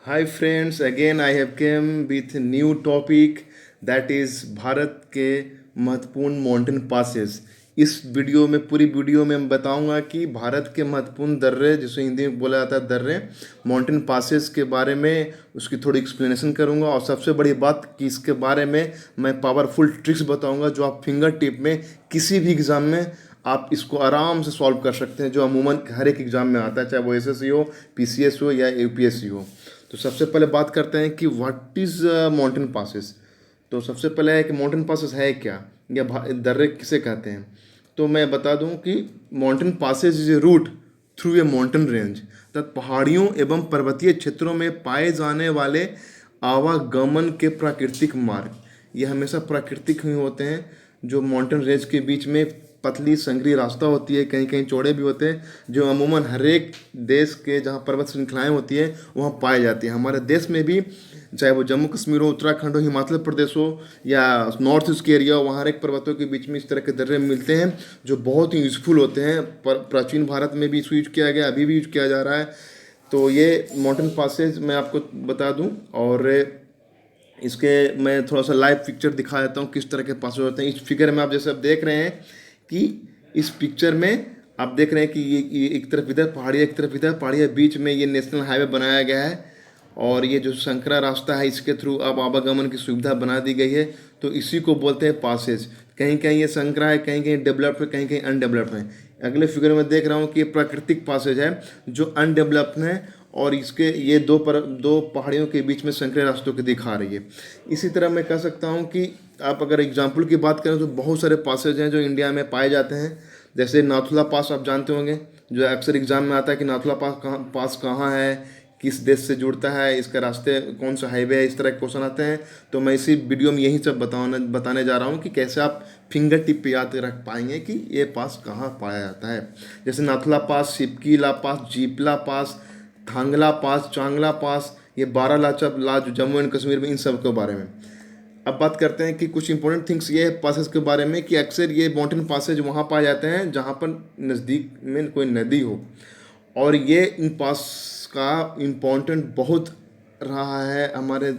Hi friends, again I have came with a new topic that is Bharat के महत्वपूर्ण mountain passes. इस video में पूरी वीडियो में मैं बताऊंगा कि भारत के महत्वपूर्ण दर्रे, जिसे हिंदी में बोला जाता है दर्रे, माउंटेन पासेस के बारे में उसकी थोड़ी एक्सप्लेनेशन करूंगा। और सबसे बड़ी बात कि इसके बारे में मैं पावरफुल ट्रिक्स बताऊंगा जो आप फिंगर टिप में किसी भी एग्ज़ाम में आप इसको आराम से सॉल्व कर सकते हैं, जो अमूमन हर एक एग्ज़ाम में आता है, चाहे वो एसएससी हो, पीसीएस हो या यूपीएससी हो। तो सबसे पहले बात करते हैं कि व्हाट इज़ माउंटेन पासेस। तो सबसे पहले है कि माउंटेन पासेस है क्या, या दर्रे किसे कहते हैं। तो मैं बता दूं कि mountain passes is a route through a mountain range, तथा पहाड़ियों एवं पर्वतीय क्षेत्रों में पाए जाने वाले आवागमन के प्राकृतिक मार्ग। ये हमेशा प्राकृतिक ही होते हैं, जो माउंटेन रेंज के बीच में पतली संकरी रास्ता होती है, कहीं कहीं चौड़े भी होते हैं, जो अमूमन हर एक देश के जहाँ पर्वत श्रृंखलाएँ होती हैं वहाँ पाए जाती हैं। हमारे देश में भी चाहे वो जम्मू कश्मीर हो, उत्तराखंड हो, हिमाचल प्रदेश हो या नॉर्थ ईस्ट के एरिया हो, वहाँ हर एक पर्वतों के बीच में इस तरह के दर्रे मिलते हैं जो बहुत ही यूज़फुल होते हैं। प्राचीन भारत में भी इसको यूज किया गया, अभी भी यूज किया जा रहा है। तो ये माउंटेन पासेज मैं आपको बता दूं, और इसके मैं थोड़ा सा लाइव पिक्चर दिखा देता हूँ किस तरह के पासेज होते हैं। इस फिगर में आप जैसे आप देख रहे हैं कि इस पिक्चर में आप देख रहे हैं कि ये एक तरफ इधर पहाड़ी, एक तरफ इधर पहाड़ी है, बीच में ये नेशनल हाईवे बनाया गया है। और ये जो संकरा रास्ता है इसके थ्रू अब आवागमन की सुविधा बना दी गई है। तो इसी को बोलते हैं पासेज। कहीं कहीं ये संकरा है, कहीं कहीं डेवलप्ड है, कहीं कहीं अनडेवलप्ड है। अगले फिगर में देख रहा हूँ कि ये प्राकृतिक पासेज है जो अनडेवलप्ड है, और इसके ये दो पहाड़ियों के बीच में संकरे रास्तों के दिखा रही है। इसी तरह मैं कह सकता हूँ कि आप अगर एग्जाम्पल की बात करें तो बहुत सारे पासेज हैं जो इंडिया में पाए जाते हैं। जैसे नाथुला पास आप जानते होंगे, जो अक्सर एग्जाम में आता है कि नाथुला पास कहाँ है, किस देश से जुड़ता है, इसका रास्ते कौन सा हाईवे है, इस तरह के क्वेश्चन आते हैं। तो मैं इसी वीडियो में यही सब बताने जा रहा हूँ कि कैसे आप फिंगर टिप पे याद रख पाएंगे कि ये पास कहाँ पाया जाता है। जैसे नाथुला पास, सिपकीला पास, जीपला पास, थांगला पास, चांगला पास, ये बारालाचा जो जम्मू एंड कश्मीर में, इन सब के बारे में अब बात करते हैं कि कुछ इंपॉर्टेंट थिंग्स ये है पासेस के बारे में कि अक्सर ये माउंटेन पासेज वहाँ पाए जाते हैं जहाँ पर नज़दीक में कोई नदी हो। और ये इन पास का इम्पोर्टेंट बहुत रहा है हमारे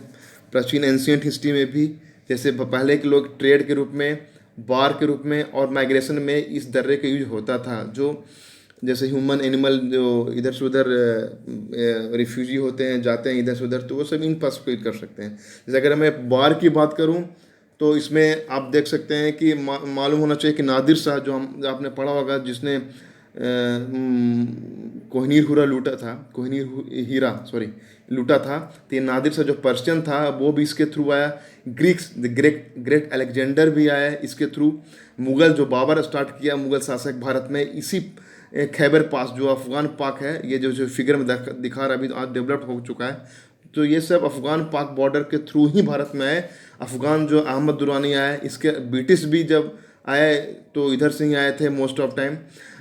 प्राचीन एंशियंट हिस्ट्री में भी। जैसे पहले के लोग ट्रेड के रूप में, बार के रूप में और माइग्रेशन में इस दर्रे का यूज होता था। जो जैसे ह्यूमन एनिमल जो इधर से उधर रिफ्यूजी होते हैं, जाते हैं इधर से उधर, तो वो सब इन पास को कर सकते हैं। जैसे अगर मैं बार की बात करूं तो इसमें आप देख सकते हैं कि मालूम होना चाहिए कि नादिर शाह, जो आपने पढ़ा होगा, जिसने कोहिनूर हीरा लूटा था, हीरा सॉरी लूटा था। तो ये नादिर शाह जो पर्शियन था वो भी इसके थ्रू आया। ग्रीक्स द ग्रेट अलेक्जेंडर भी आया इसके थ्रू। मुगल जो बाबर स्टार्ट किया, मुगल शासक भारत में, इसी खैबर पास जो अफ़गान पाक है, ये जो फिगर में दिखा रहा है, अभी आज डेवलप हो चुका है। तो ये सब अफ़गान पाक बॉर्डर के थ्रू ही भारत में आए। अफ़गान जो अहमद दुरानी आए, इसके ब्रिटिश भी जब आए तो इधर से ही आए थे मोस्ट ऑफ टाइम।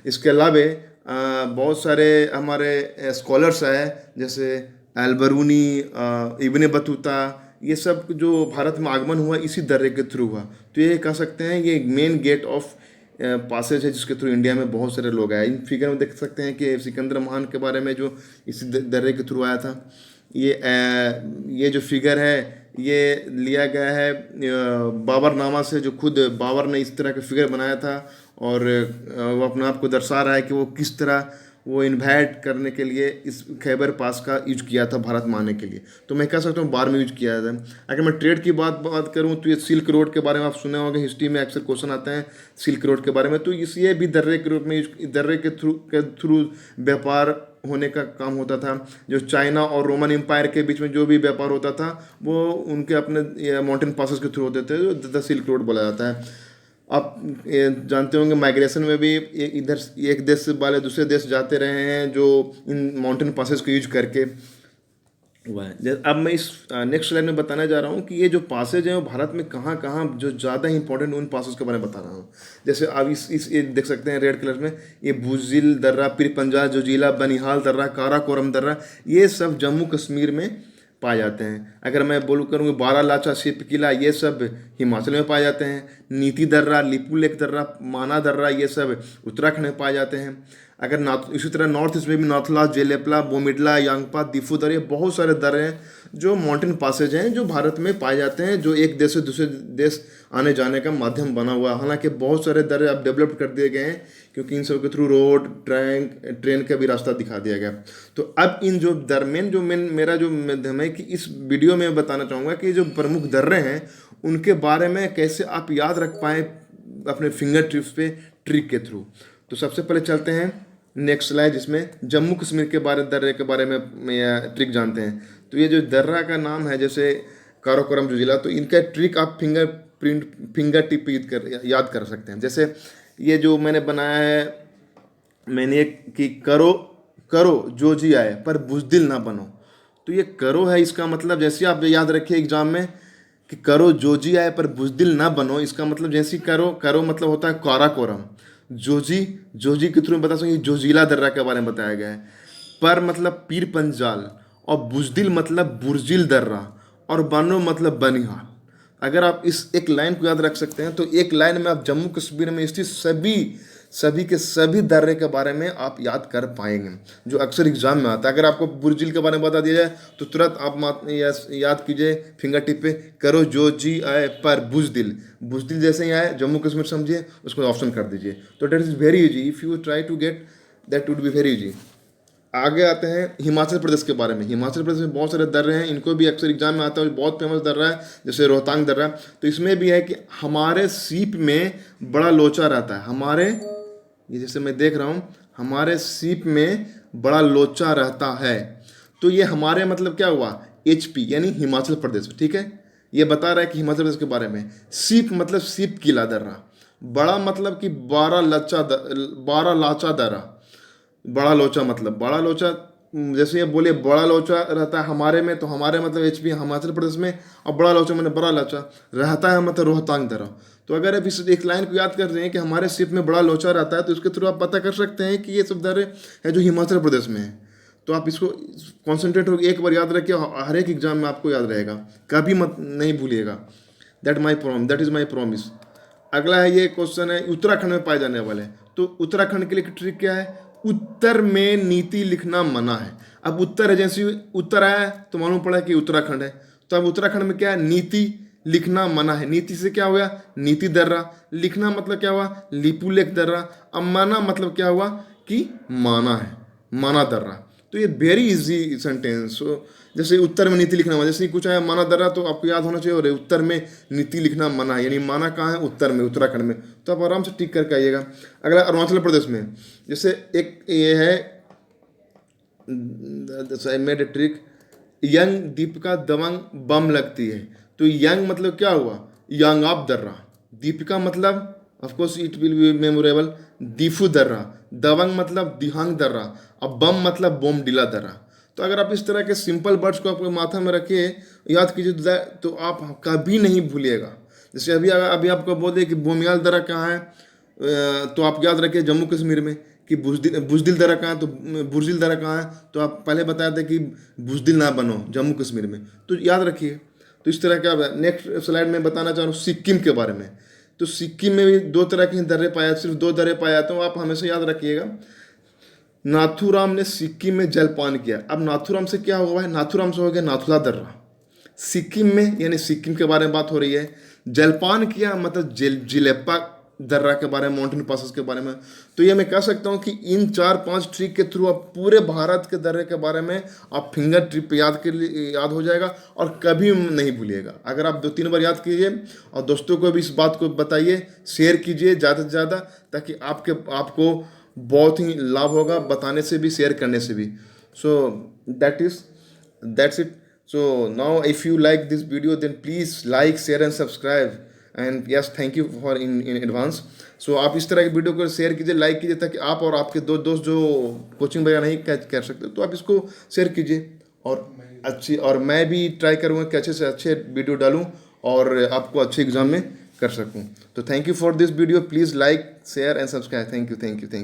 इसके अलावे बहुत सारे हमारे स्कॉलर्स आए, जैसे अलबरूनी, इब्ने बतूता, ये सब जो भारत में आगमन हुआ इसी दर्रे के थ्रू हुआ। तो ये कह सकते हैं ये मेन गेट ऑफ पासेज है जिसके थ्रू इंडिया में बहुत सारे लोग आए। इन फिगर में देख सकते हैं कि सिकंदर महान के बारे में जो इसी दर्रे के थ्रू आया था। ये जो फिगर है ये लिया गया है बाबरनामा से, जो खुद बाबर ने इस तरह का फिगर बनाया था। और वो अपने आप को दर्शा रहा है कि वो किस तरह वो इन्वाइट करने के लिए इस खैबर पास का यूज किया था भारत में आने के लिए। तो मैं कह सकता हूँ बार में यूज किया था। अगर मैं ट्रेड की बात करूँ तो ये सिल्क रोड के बारे में आप सुने होंगे, हिस्ट्री में अक्सर क्वेश्चन आते हैं सिल्क रोड के बारे में। तो ये भी दर्रे के रूप में, दर्रे के थ्रू व्यापार होने का काम होता था। जो चाइना और रोमन एम्पायर के बीच में जो भी व्यापार होता था वो उनके अपने माउंटेन पासेस के थ्रू होते थे, जो द सिल्क रोड बोला जाता है। आप जानते होंगे माइग्रेशन में भी इधर एक देश वाले दूसरे देश जाते रहे हैं जो इन माउंटेन पासेस को यूज करके हुआ है। अब मैं इस नेक्स्ट स्लाइड में बताने जा रहा हूँ कि ये जो पासेज हैं वो भारत में कहाँ कहाँ जो ज़्यादा इंपॉर्टेंट उन पासेज के बारे में बता रहा हूँ। जैसे अब इस ये देख सकते हैं रेड कलर में, ये बुजिल दर्रा, पीर पंजाल जोजिला, बनिहाल दर्रा, काराकोरम दर्रा, ये सब जम्मू कश्मीर में पाए जाते हैं। अगर मैं बोलूँ करूँगी बारालाचा, सिप किला, ये सब हिमाचल में पाए जाते हैं। नीति दर्रा, लिपू लेक दर्रा, माना दर्रा, ये सब उत्तराखंड में पाए जाते हैं। अगर इसी तरह नॉर्थ ईस्ट में भी नाथुला, जेलेपला, बोमिडला, यांगपा, दिफुदर, ये बहुत सारे दर्रे हैं जो माउंटेन पासेज हैं जो भारत में पाए जाते हैं, जो एक देश से दूसरे देश आने जाने का माध्यम बना हुआ है। हालांकि बहुत सारे दर्रे अब डेवलप कर दिए गए हैं क्योंकि इन सब के थ्रू रोड, ट्रेन का भी रास्ता दिखा दिया गया। तो अब इन जो दरमेन जो मेरा जो माध्यम है कि इस वीडियो में बताना चाहूँगा कि जो प्रमुख दर्रे हैं उनके बारे में कैसे आप याद रख पाएँ अपने फिंगर टिप्स पे ट्रिक के थ्रू। तो सबसे पहले चलते हैं नेक्स्ट स्लाइड, जिसमें जम्मू कश्मीर के दर्रे के बारे में ट्रिक जानते हैं। तो ये जो दर्रा का नाम है जैसे काराकोरम जो जिला, तो इनका ट्रिक आप फिंगर टिप याद कर सकते हैं। जैसे ये जो मैंने बनाया है, मैंने एक कि करो करो जो जी आए पर बुज़दिल ना बनो। तो ये करो है, इसका मतलब जैसे आप याद रखिए एग्जाम में कि करो जो जी आए पर बुज़दिल ना बनो, इसका मतलब जैसे करो करो मतलब होता है काराकोरम, जोजी के थ्रू बता सकते जोजिला दर्रा के बारे में बताया गया है। पर मतलब पीर पंजाल, और बुज़दिल मतलब बुर्जिल दर्रा, और बनो मतलब बनिहाल। अगर आप इस एक लाइन को याद रख सकते हैं तो एक लाइन में आप जम्मू कश्मीर में स्थित सभी के सभी दर्रे के बारे में आप याद कर पाएंगे, जो अक्सर एग्जाम में आता है। अगर आपको बुर्जिल के बारे में बता दिया जाए तो तुरंत आप याद कीजिए फिंगर टिप पे करो जो जी आए पर बुज़दिल, बुज़दिल जैसे ही आए जम्मू कश्मीर समझिए, उसको ऑप्शन कर दीजिए। तो that is very easy, if you try to get that would be very easy. आगे आते हैं हिमाचल प्रदेश के बारे में। हिमाचल प्रदेश में बहुत सारे दर्रे हैं, इनको भी अक्सर एग्जाम में आता है। बहुत फेमस दर्रा है जैसे रोहतांग दर्रा। तो इसमें भी है कि हमारे सीप में बड़ा लोचा रहता है, ये जैसे मैं देख रहा हूँ, हमारे सीप में बड़ा लोचा रहता है। तो ये हमारे मतलब क्या हुआ, HP यानी हिमाचल प्रदेश, ठीक है। ये बता रहा है कि हिमाचल प्रदेश के बारे में। सीप मतलब सीप किला दर्रा, बड़ा मतलब कि 12 लाचा दर्रा। बड़ा लोचा मतलब बड़ा लोचा, जैसे ये बोले बड़ा लोचा रहता है हमारे में, तो हमारे मतलब HP हिमाचल प्रदेश में, और बड़ा लोचा मतलब बड़ा लोचा रहता है मतलब रोहतांग दर्रा। तो अगर आप इस एक लाइन को याद कर रहे हैं कि हमारे शिप में बड़ा लोचा रहता है, तो इसके थ्रू आप पता कर सकते हैं कि ये सब दर्रे है जो हिमाचल प्रदेश में है। तो आप इसको कॉन्सेंट्रेट होकर एक बार याद रखिए, हर एक एग्जाम में आपको याद रहेगा, कभी मत नहीं भूलिएगा। That is my promise. अगला है, ये क्वेश्चन है उत्तराखंड में पाए जाने वाले। तो उत्तराखंड के लिए ट्रिक क्या है, उत्तर में नीति लिखना मना है। अब उत्तर एजेंसी उत्तर आया तो मालूम पड़ा कि उत्तराखंड है, तो अब उत्तराखंड में क्या है, नीति लिखना मना है। नीति से क्या हुआ, नीति दर्रा। लिखना मतलब क्या हुआ, लिपुलेख दर्रा। अब माना मतलब क्या हुआ कि माना है, माना दर्रा। तो ये वेरी इजी सेंटेंस। जैसे उत्तर में नीति लिखना मना, जैसे कुछ आया माना दर्रा तो आपको याद होना चाहिए, और उत्तर में नीति लिखना मना, यानी माना कहाँ है, उत्तर में, उत्तराखंड में। तो आप आराम से टिक करके आइएगा। अगला अरुणाचल प्रदेश में, जैसे एक ये है made a trick, young Deepika Dabangg bomb लगती है। तो यंग मतलब क्या हुआ, यांगाब दर्रा। दीपिका मतलब of course it will be memorable, Diphu दर्रा। दबंग मतलब दिहांग दर्रा। अब बम मतलब बोमडिला दर्रा। तो अगर आप इस तरह के सिंपल वर्ड्स को आपको माथा में रखिए, याद कीजिए, तो आप कभी नहीं भूलिएगा। जैसे अभी आपको बोले कि बोमियाल दर्रा कहाँ है, तो आप याद रखिए जम्मू कश्मीर में, कि बुज़दिल दर्रा कहाँ है, तो बुर्जिल दर्रा कहाँ है, तो आप पहले बताए थे कि बुज़दिल ना बनो जम्मू कश्मीर में, तो याद रखिए। तो इस तरह का नेक्स्ट स्लाइड में बताना चाह रहा हूँ सिक्किम के बारे में। तो सिक्किम में भी 2 तरह के दर्रे पाए, सिर्फ 2 दर्रे पाए जाते हैं, आप हमेशा याद रखिएगा। नाथूराम ने सिक्किम में जलपान किया। अब नाथूराम से क्या हुआ है, नाथूराम से हो गया नाथुला दर्रा। सिक्किम में, यानी सिक्किम के बारे में बात हो रही है, जलपान किया मतलब जिलेपा दर्रा के बारे में, माउंटेन पासेस के बारे में। तो ये मैं कह सकता हूँ कि इन 4-5 ट्रिक के थ्रू आप पूरे भारत के दर्रे के बारे में आप फिंगर ट्रिप याद हो जाएगा, और कभी नहीं भूलिएगा। अगर आप 2-3 बार याद कीजिए और दोस्तों को भी इस बात को बताइए, शेयर कीजिए ज़्यादा से ज़्यादा, ताकि आपको बहुत ही लाभ होगा, बताने से भी, शेयर करने से भी। सो that's it. So now if you like this video, then please like, share and subscribe, and yes, thank you for in advance. So आप इस तरह की वीडियो को शेयर कीजिए, लाइक कीजिए, ताकि आप और आपके दोस्त जो कोचिंग वगैरह नहीं कर सकते, तो आप इसको शेयर कीजिए। और मैं भी ट्राई करूँगा कि अच्छे से अच्छे वीडियो डालूँ और आपको अच्छे एग्जाम में कर सकूँ। तो thank you for this video, please like, share and subscribe. Thank you.